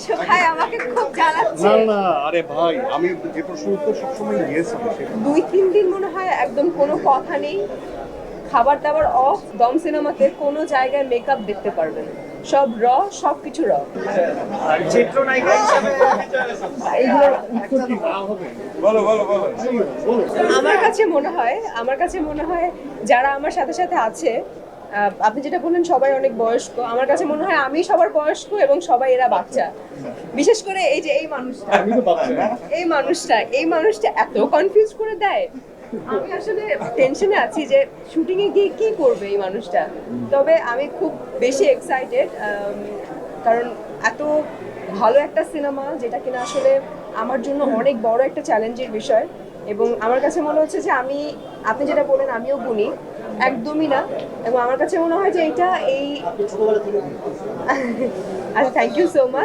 দিচ্ছ ভাই, আমাকে খুব জ্বালাচ্ছে। না না আরে ভাই আমি যে প্রশ্নের উত্তর সবসময় ইয়েস আমি সেটা 2-3 দিন মনে হয় একদম কোনো কথা নেই, খাবার দাবার অফ। দম সিনেমাতে কোনো জায়গায় মেকআপ দেখতে পারবেন, সব র, সব কিছু র। চিত্রনায়িকা হিসেবে এইগুলোর উত্তর কি না হবে? বলো বলো বলো বলো। আমার কাছে মনে হয় যারা আমার সাথে সাথে আছে, আপনি যেটা বললেন সবাই অনেক বয়স্ক, আমার কাছে মনে হয় আমি সবার বয়স্ক এবং সবাই এরা বাচ্চা। বিশেষ করে এই যে এই মানুষটা, আমি তো বাচ্চা। এই মানুষটা এত কনফিউজ করে দেয়। আমি আসলে টেনশনে আছি যে শুটিং এ গিয়ে কি করবে এই মানুষটা। তবে আমি খুব বেশি এক্সাইটেড, কারণ এত ভালো একটা সিনেমা যেটা কিনা আসলে আমার জন্য অনেক বড় একটা চ্যালেঞ্জের বিষয়। এবং আমার কাছে মনে হচ্ছে যে আপনি যেটা বলেন আমিও গুণী, একদমই না। এবং আমার কাছে মনে হয় যে এটা এই আচ্ছা, থ্যাংক ইউ সো মাচ।